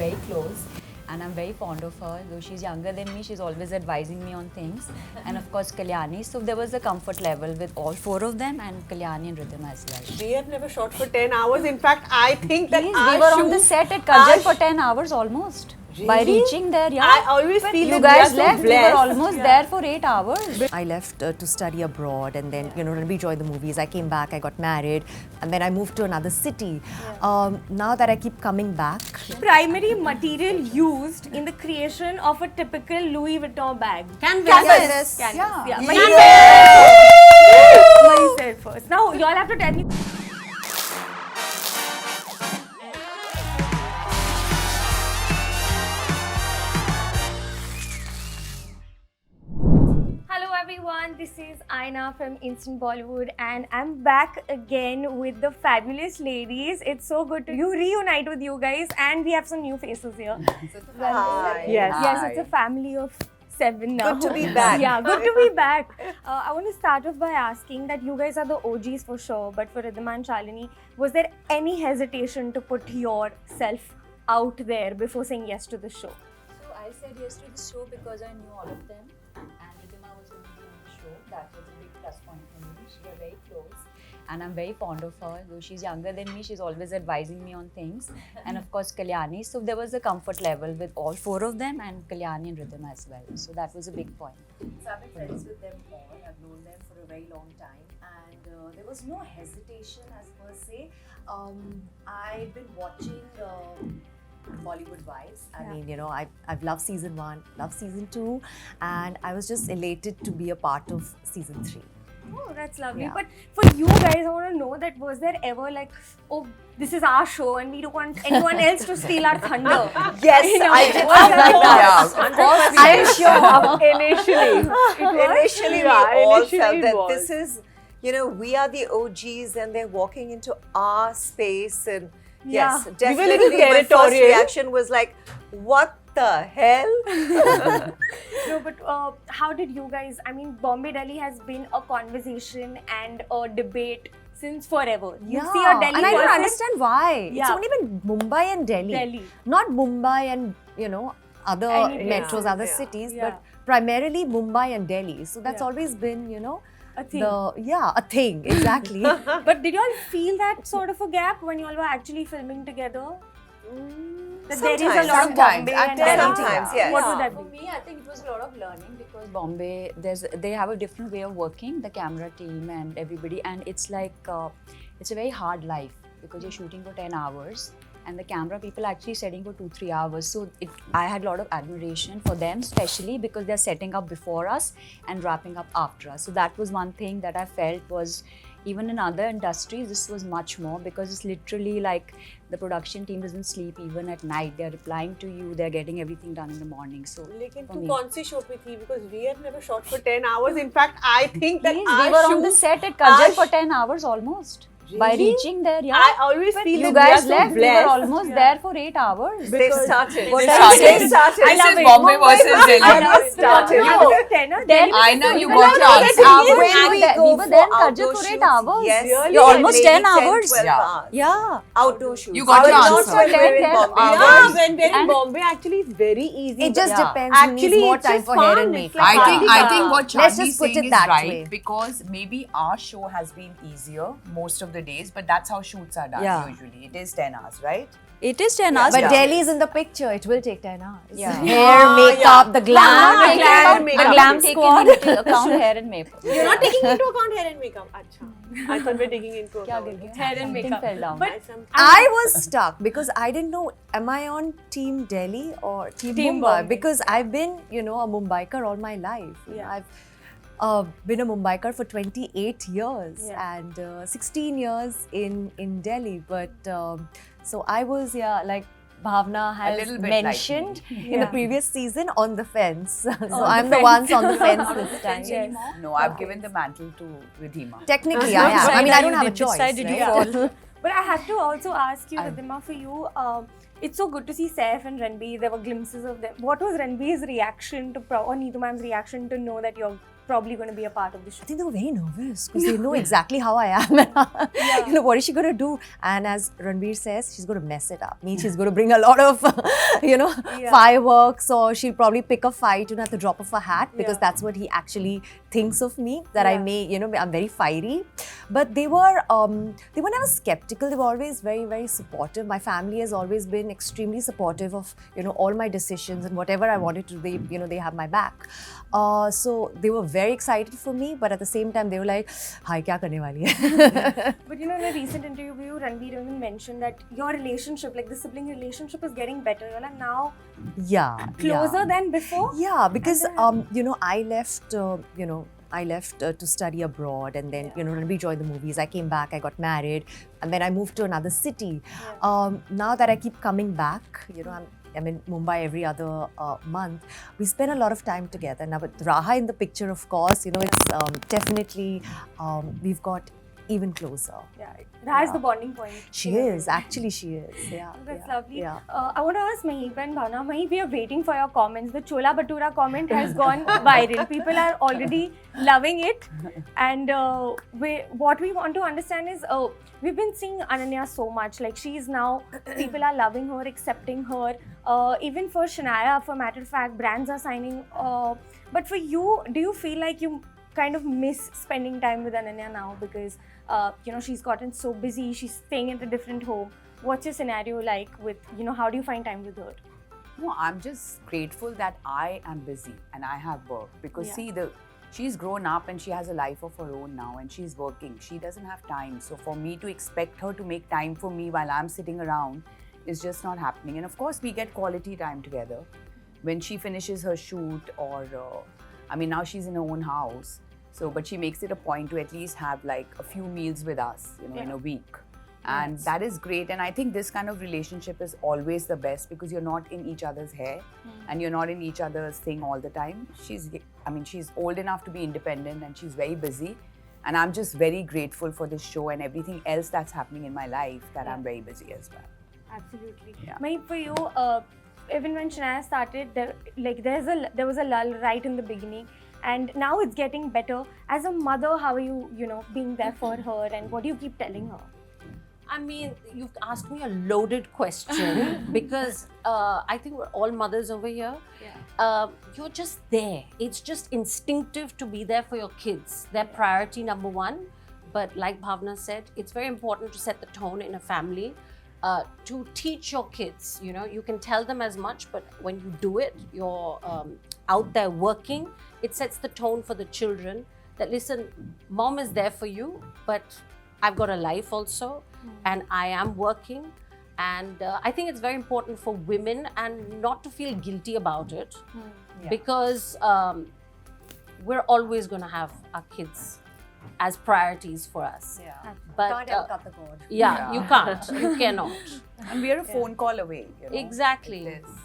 very close. And I'm very fond of her. Though she's younger than me, she's always advising me on things. And of course, Kalyani. So there was a comfort level with all four of them and Kalyani and Rhythm as well. We have never shot for 10 hours. In fact, I think that Please, we were on the set at Kajal for 10 hours almost. Really? By reaching there, yeah. I always feel you that guys we are left, so we were blessed. almost there for 8 hours. I left to study abroad, and then Ranbir joined the movies. I came back, I got married, and then I moved to another city. Now that I keep coming back, Primary material used in the creation of a typical Louis Vuitton bag. Canvas. Canvas. Yeah. Yeah. Yeah. Mani said first. Now you all have to tell me. Hello everyone, this is Aina from Instant Bollywood and I'm back again with the fabulous ladies. It's so good to reunite with you guys and we have some new faces here. Hi. Yes, it's a family of 7 now. Good to be back. Yeah, good to be back. I want to start off by asking that you guys are the OGs for sure, but for Ridhima and Shalini, was there any hesitation to put yourself out there before saying yes to the show? So I said yes to the show because I knew all of them. And Ridhima was going to be on the show. That was a big plus point for me. We are very close. And I'm very fond of her. Though she's younger than me, she's always advising me on things. And of course, Kalyani. So there was a comfort level with all four of them and Kalyani and Rhythm as well. So that was a big point. So I've been friends with them all. I've known them for a very long time, and there was no hesitation as per se. I've been watching Bollywood vibes. I mean, I've loved season 1, loved season 2, and I was just elated to be a part of season 3. Oh, that's lovely. Yeah. But for you guys, I want to know that was there ever like, oh, this is our show and we don't want anyone else to steal our thunder? Yes, I did feel like that. I'm sure. Initially, we all felt that this is, we are the OGs and they're walking into our space. And yes, Yeah. definitely my first reaction was like, what the hell? No, but how did you guys, I mean, Bombay Delhi has been a conversation and a debate since forever. You see a Delhi and I don't versus understand why. It's Yeah. only been Mumbai and Delhi. Not Mumbai and, other Any metros, places, other yeah. cities, Yeah. but primarily Mumbai and Delhi. So that's Yeah. always been, a thing. a thing, exactly. But did you all feel that sort of a gap when you all were actually filming together? That there is a lot of Sometimes. Bombay At and times, Delhi. sometimes, yes. What would that For be? me, I think it was a lot of learning because Bombay, they have a different way of working, the camera team and everybody, and it's like, it's a very hard life because you're shooting for 10 hours and the camera people are actually setting for 2-3 hours. So I had a lot of admiration for them, especially because they're setting up before us and wrapping up after us. So that was one thing that I felt was, even in other industries, this was much more because it's literally like the production team doesn't sleep even at night. They're replying to you, they're getting everything done in the morning. So लेकिन for तू me. कौन सी show पे थी? Because we have never shot for 10 hours. In fact, I think that Please, our we were shoot, on the set at Kajal our for 10 hours almost. By Really? reaching there, yeah. I always feel You that guys we are left, so we were blessed. almost there for 8 hours. They've started. What They've are you saying? started. I love it. Bombay versus Delhi. I love started. Then I know you we got were your there answer. for 8 hours. When we go We were there in for Kajal outdoor for 8 shoots, hours. yes, You're almost maybe 10 10, hours. 12 Yeah. hours. Yeah. Outdoor shoots. You got your Not answer. when we're in Then Bombay. hours. When we're in And- Bombay, actually, it's very easy. It just Yeah. depends who needs Actually, more it's time just for hair fun. and It's makeup. like I think what Let's Charlie just is put saying it is that right way. because maybe our show has been easier most of the days, but that's how shoots are done Yeah. usually. It is 10 hours, right? It is 10 hours. But Yeah. Delhi is in the picture. It will take 10 hours. Yeah. Hair, makeup, the glam. I'm not glam taking makeup. the glam taken into account hair and makeup. You're not taking into account hair and makeup. Acha. I thought we're taking into account. Hair and Something makeup. fell down. But I was stuck because I didn't know, am I on Team Delhi or Team Mumbai? Bombay. Because I've been, a Mumbaiker all my life. Yeah. I've been a Mumbaiker for 28 years Yeah. and 16 years in Delhi. But so I was, like Bhavna has little bit like mentioned me. in the Yeah. previous season, on the fence. So the I'm the fence. ones on the fence this time. Yes. No, I've given the mantle to Ridhima. Technically, I am. I mean, I don't have a choice. Decided you right? fall. But I have to also ask you, Ridhima, for you, it's so good to see Saif and Ranbir. There were glimpses of them. What was Ranbir's reaction to, or Neetu ma'am's reaction to know that you're probably going to be a part of the show? I think they were very nervous because they know exactly how I am. You know, what is she going to do? And as Ranbir says, she's going to mess it up. Means she's going to bring a lot of, fireworks, or she'll probably pick a fight at the drop of a hat, because that's what he actually thinks of me, that I may, I'm very fiery. But they were never skeptical. They were always very, very supportive. My family has always been extremely supportive of, all my decisions, and whatever I wanted to, they have my back. So they were very excited for me, but at the same time they were like, "Hi, kya karne wali hai?" But in a recent interview, Ranbir even mentioned that your relationship, like the sibling relationship, is getting better. You're like now closer than before. Yeah, because I left to study abroad, and then Ranbir joined the movies. I came back, I got married, and then I moved to another city. Now that I keep coming back, I'm in Mumbai every other month. We spend a lot of time together. Now with Raha in the picture, of course, it's definitely we've got even closer. Yeah, that is the bonding point. She is. Yeah. That's lovely. Yeah. I want to ask Mahip and Bhana. Mahip, we are waiting for your comments. The Chola Bhatura comment has gone viral. People are already loving it. And what we want to understand is, we've been seeing Ananya so much. Like, she is now, people are loving her, accepting her. Even for Shania, for matter of fact, brands are signing. But for you, do you feel like you kind of miss spending time with Ananya now, because she's gotten so busy, she's staying at a different home? What's your scenario like with, how do you find time with her? No, I'm just grateful that I am busy and I have work, because she's grown up and she has a life of her own now, and she's working. She doesn't have time. So for me to expect her to make time for me while I'm sitting around is just not happening. And of course, we get quality time together. When she finishes her shoot, or now she's in her own house, but she makes it a point to at least have like a few meals with us, in a week. And that is great. And I think this kind of relationship is always the best, because you're not in each other's hair and you're not in each other's thing all the time. She's old enough to be independent, and she's very busy. And I'm just very grateful for this show and everything else that's happening in my life, that I'm very busy as well. Absolutely. Yeah. Mahip, for you, even when Shania started, there was a lull right in the beginning, and now it's getting better. As a mother, how are you, being there for her, and what do you keep telling her? I mean, you've asked me a loaded question because I think we're all mothers over here. Yeah. You're just there. It's just instinctive to be there for your kids. They're priority number one. But like Bhavna said, it's very important to set the tone in a family. To teach your kids, you can tell them as much, but when you do it, you're out there working, it sets the tone for the children that, listen, mom is there for you, but I've got a life also, and I am working. And I think it's very important for women and not to feel guilty about it, because we're always going to have our kids as priorities for us. Yeah. But Can't ever cut the cord. you can't. You cannot. And we're a phone call away. Exactly. If there's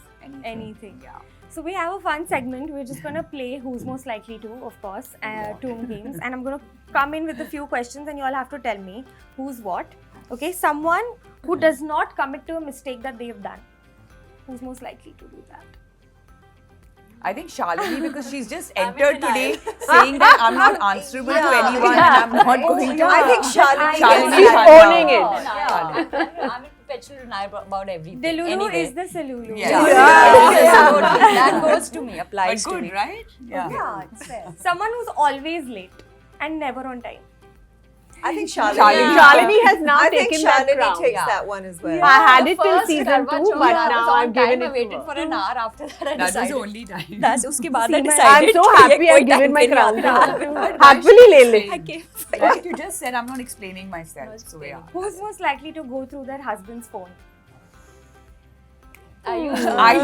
Anything. Yeah. So we have a fun segment. We're just going to play Who's Most Likely To, of course, two games. And I'm going to come in with a few questions, and you all have to tell me who's what. Okay, someone who does not commit to a mistake that they've done. Who's most likely to do that? I think Shalini, because she's just entered today saying that I'm not answerable to anyone and I'm not going to. I think Shalini She's owning it. I'm in perpetual denial about everything. Delulu Anyway. is the Salulu. Yeah. That goes to me, applies But to good, me. right? Yeah. Yeah, it's fair. Someone who's always late and never on time. I think Shalini. Shalini has now I think taken that Shalini crown. takes that one as well. I had it till First season Karwa 2, Chauth, but I was now on I've given time. I it waited to for her. an hour. After that, I That was decided. the only time. That's उसके बाद I I'm decided. so कि ये happy कोई I've given time my पे नहीं crown to आता. her. Happily le le. I came. Like you just said, I'm not explaining myself. So yeah. Who's most likely to go through their husband's phone? I used to, right?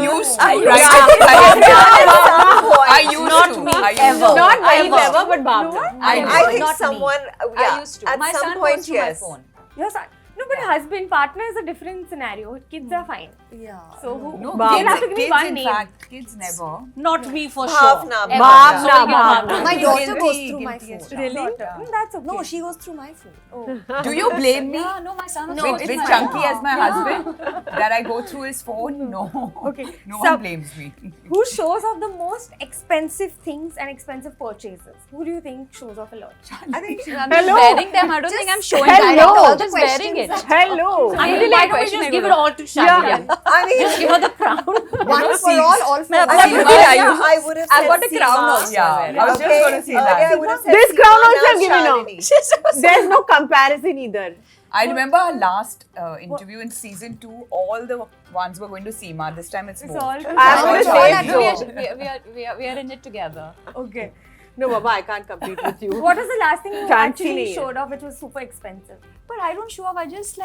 Not ever, but Bhavna. I think Not me. someone, I used to. at My some son point, goes through my yes. phone. Your son. No, but husband, partner is a different scenario. Kids are fine. Yeah. So who? No, There'll kids, have to be kids one in name. fact, kids never. Not me for sure. Bhavna. Ever. Bhavna, Sorry, Bhavna. My Guilty, daughter goes guilty, through my guilty phone. as Really? Yeah. That's okay. No, she goes through my phone. Do you blame me? Yeah, no, my son. No, with it's my Chunky mom. as my husband that I go through his phone? No. Okay. No So- one blames me. Who shows off the most expensive things and expensive purchases? Who do you think shows off a lot? I think I'm just wearing them. I don't think I'm showing Hello. that. I'm just wearing it. Hello. I mean, Really why like don't we question just I give it got. all to Shadi? I mean, Just give her the crown. One for all for I one. mean, are you? I would have I've said got a crown Seema. also. Yeah, I was just Okay, going to say earlier I that. would have said This Seema, crown now also I've given out. Shalini. There's no comparison either. I remember our last interview in season 2, all the ones were going to Seema. This time it's It's both. all. I'm all the at same No, zone. we are in it together. Okay. No, Baba, I can't compete with you. What was the last thing you Fancy actually nail. showed off which was super expensive? But I don't show up. It's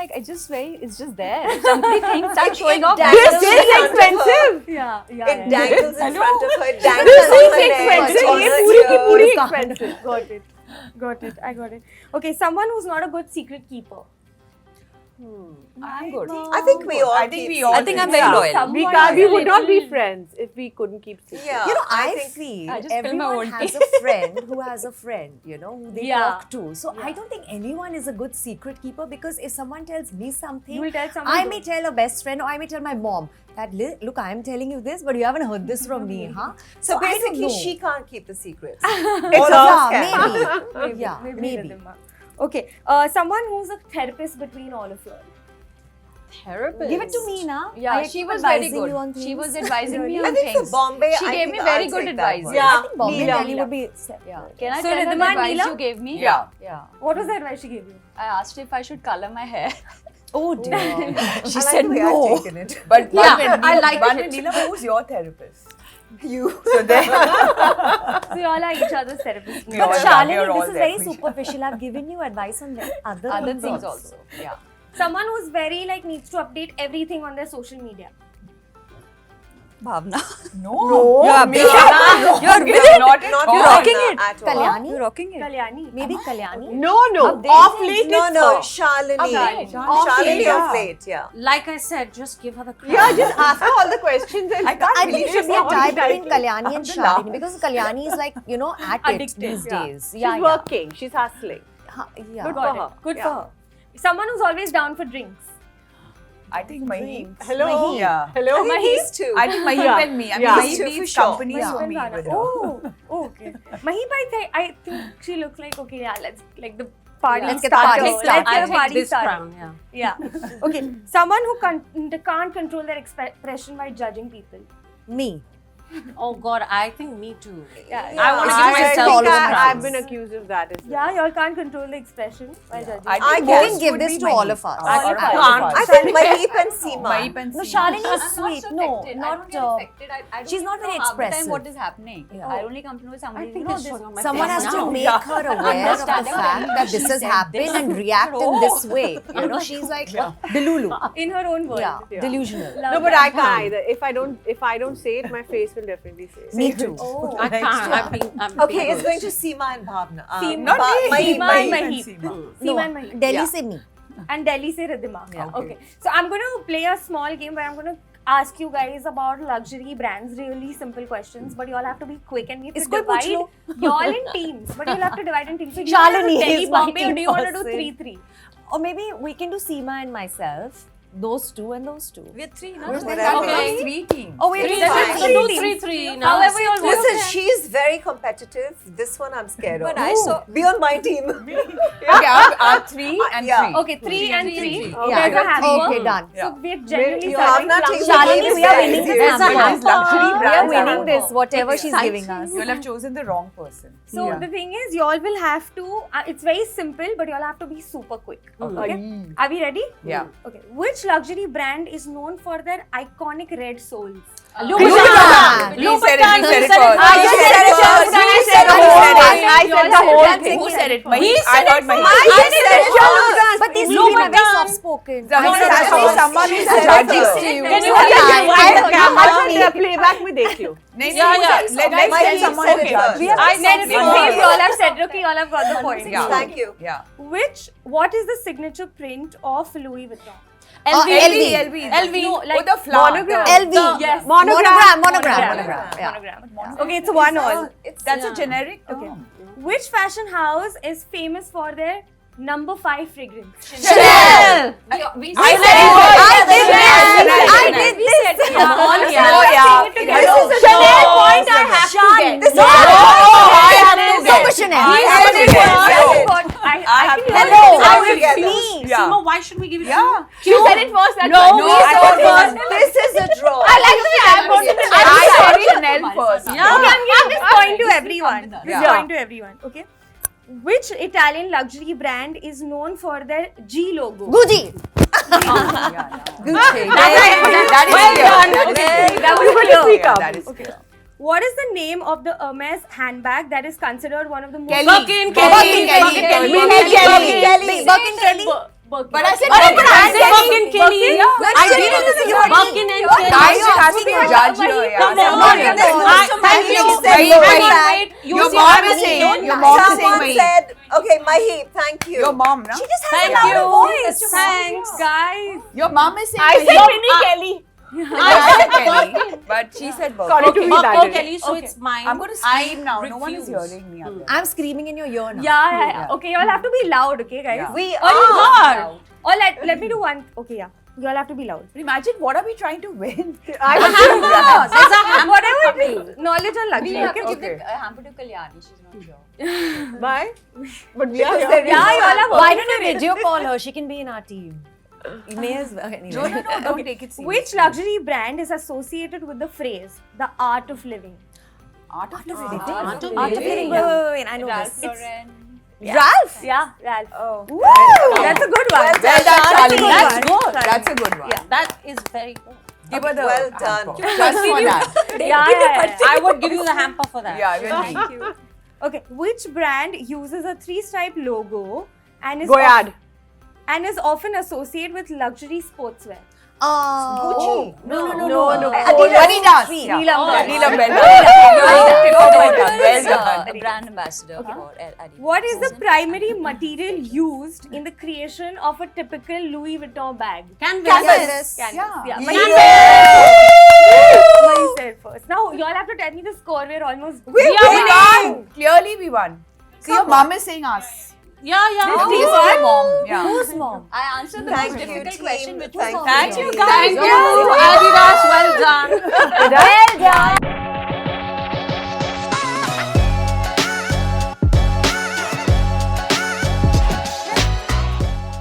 just there. If somebody thinks I'm showing off. This This is is expensive. Yeah, It dangles in front of her. It This dangles is on her neck, expensive. on Ye her puri ki ear. puri expensive. Got it. Got it. I got it. Okay, someone who's not a good secret keeper. I'm good. I think we all. I think keep we all I think I'm do. very loyal. Someone We can't. We is a would not be little- friends if we couldn't keep secrets. Yeah. You know, I think feel I just fill my everyone own has tea. a friend who has a friend, who they Yeah. talk to. So I don't think anyone is a good secret keeper because if someone tells me something, You will tell someone. I good. may tell a best friend or I may tell my mom that, look, I am telling you this, but you haven't heard this from me, huh? So I don't basically, know. she can't keep the secrets. It's All all of us can. maybe. Yeah, maybe. Ridhima. Okay, someone who's a therapist between all of you. Therapist. Give it to me now. Yeah, I she keep was very advising good. you on She things. was advising me I on think for things. Bombay, She I gave think me very I'll good take that advice. one. Yeah. Bombay Neela. Delhi would be. Yeah. Can I So tell her the Ridhima, advice Neela? you gave me? Yeah. Yeah. What was the advice she gave you? I asked if I should color my hair. Oh dear. She I like said the way no. I've taken it. But Yeah, one I like one it. Neela, who's your therapist? You. So there. So you all are each other's therapists. We all But are- we Shalini, are all this is there very for each other. superficial. I've given you advice on other Other things things also. Yeah. Someone who's very needs to update everything on their social media. Bhavna. No. Yeah, me. You're Not with at it. not at Not all. rocking Bhavna it. at all. Kalyani? You're rocking it. Kalyani. Maybe Kalyani. No. Update Off things. late No, it's no, her. Shalini. Shalini. Shalini yeah. of late, yeah. Like I said, just give her the crown. Yeah, just ask her all the questions and I can't I think believe it should be a all the tie between titles. Kalyani and I'm laughing. Shalini because Kalyani is like, at it Addicted, these yeah. days. she's Yeah, working. She's hustling. yeah. Good Got for her. it. Good Yeah. for her. Someone who's always down for drinks. I think Mahim. Hello. Yeah. Hello. I think these two. I think Mahim Yeah. and me. I mean, Yeah. Mahim These two needs for sure. company Mahim for and me Rana. with her. Oh, okay. Mahim, I think she looks like, okay, yeah, let's, the party Let's get the party starter. started. Let's I get the take party this started. crown, yeah. Yeah. Okay. Someone who can't control their expression by judging people. Me. Oh God, I think me too. Yeah. I want to I give myself all think over my I've face. been accused of that as well. Yeah, y'all can't control the expression by judging. I I think You guess can give would this be to Mahim. all of us. All of us. Can't. I think Mahip and Seema. Mahim and No, Seema. Shalini is I'm sweet. not so No, affected. I not. don't get affected. I don't she's even not very know half the time expressive. what is happening. I only come to know somebody. I think it's showing on my Someone face has now. to make her aware of the Understanding fact that that she this has said happened this. and react in this way. She's like Delulu. In her own world. Yeah, Yeah. delusional. Love No, but that. I can't either. If I don't say it, my face will definitely say it. Me too. Oh. I can't. I'm Okay, being it's going to Seema and Bhavna. Seema. Not me. Seema and Mahim Mahim. Seema. Seema and Mahim. Delhi Yeah. se me. And Delhi se Ridhima. Yeah. Okay. So I'm going to play a small game where I'm going to ask you guys about luxury brands. Really simple questions, but you all have to be quick and we have to Isko puch divide lo. you all in teams. But you'll have to divide in teams. So do you want to do Shalini Delhi, is my Bombay, or do you want to do person. 3-3? Or maybe we can do Seema and myself. Those two and those two. We're three, no? Where's Whatever. that Okay. going? 3 teams. Oh, wait, Three, it's fine. fine. do 3-3 now. However you all want. Listen, she's very competitive. This one I'm scared But of. I saw. Be on my team. Okay, our 3 and Yeah. 3. Okay, 3 and 3. three. Yeah. There's a hamper. Okay, done. So we're genuinely You have serving not luxury. taken Shalini, we are very winning this seriously. hamper. But these luxury We are brands winning are- this, whatever she's Exciting. giving us. You'll have chosen the wrong person. So Yeah. the thing is, you all will have to. It's very simple, but you all have to be super quick. Okay. Are we ready? Yeah. Okay. Which luxury brand is known for their iconic red soles? Louboutin. We said it. We said it first. I just said it first. I said the whole thing. I said the whole thing. Who said it? He Mahim. said I heard Mahim. I said it first. first. But these women are very soft-spoken. Someone I said has it to be first. someone who's said it judging first. you. Can you Okay, just I rewind the heard camera? अच्छा playback में देख लियो. Yeah. Let's Mahim tell someone said to it judge. first. you. I said it One first. minute. You all have said. Okay, you all have got the point. Yeah. Thank you. Yeah. What is the signature print of Louis Vuitton? LV. No, like the flower. Monogram. LV. Yes. Monogram. Yeah. Okay, it's 1-1. That's a generic term. Okay. Which fashion house is famous for their number 5 fragrance? Chanel. We I said said I did this. This is a Chanel point I have to get. This is I have to So get. was Chanel. I have to get. I have can to hear get. it. I I will will get me. Yeah. Seema, why should we give it to Yeah. you? You said it first. That's No, fine. we I said thought first. This is a draw. I like the way I wanted to I said Chanel first. Yeah. Okay, I'm giving this point to everyone. This Yeah. point to everyone. Okay. Which Italian luxury brand is known for their G logo? Gucci. Gucci. That is Well clear. done. That was clear. Yeah, that is clear. What is the name of the Hermes handbag that is considered one of the most Kelly. Birkin, But I said Birkin Kelly. I did Kelly. it. Birkin and Kelly. Guys, it has to be a judge here. Come Yeah. on. Thank you. Wait, Wait. Your mom is saying. Your mom is saying. Someone Mahi. said, okay, Mahi, thank you. Your mom, no? Thank you. Thanks, guys. Your mom is saying. I Mahi. said Minnie Kelly. I said Kelly, but she said Birkin. Sorry to be that way. Kelly, so it's mine. I'm going to scream now. No one is refuse. hearing me. Out there. I'm screaming in your ear now. Yeah. Okay, y'all have to be loud, okay, guys? Yeah. We Or you are. are. Or let me do one. Okay, yeah. Y'all have to be loud. Imagine what are we trying to win? There's a hamper Whatever it coming. is, knowledge and We luxury. have Okay? to give Okay. the hamper to Kalyani. She's not sure. Bye. But we are Because here. there is Yeah, y'all have Why don't you video call her? She can be in our team. You may as well. Anyway. No, don't take it seriously. Which luxury brand is associated with the phrase "the art of living"? Art of living. Art of Wait, living. wait, I know Ralph this. Lauren. Ralph? Yeah, Ralph. Oh. That's a good one. Well done, Charlie. That's good. That's a good one. That is very good. Give her the Well done. hamper. Just for that. Yeah. I would give you the hamper for that. Yeah, even me. Thank you. Okay, which brand uses a 3-stripe logo and is Goyard. and is often associated with luxury sportswear? Gucci. No. Adidas. Yeah. Neelam. Neelam, well Well done. brand ambassador for Adidas. What is the primary material used in the creation of a typical Louis Vuitton bag? Canvas. Yeah. Yeah. Mahi said first. Now you all have to tell me the score. We're almost. We won. Clearly we won. See, your mom is saying us. Yeah. Please say your mom. Yeah. Whose mom? I answered the Thank most you, difficult team. question, which was Thank on you. Thank you, video. guys. Thank you. Adidas, well done. Well done.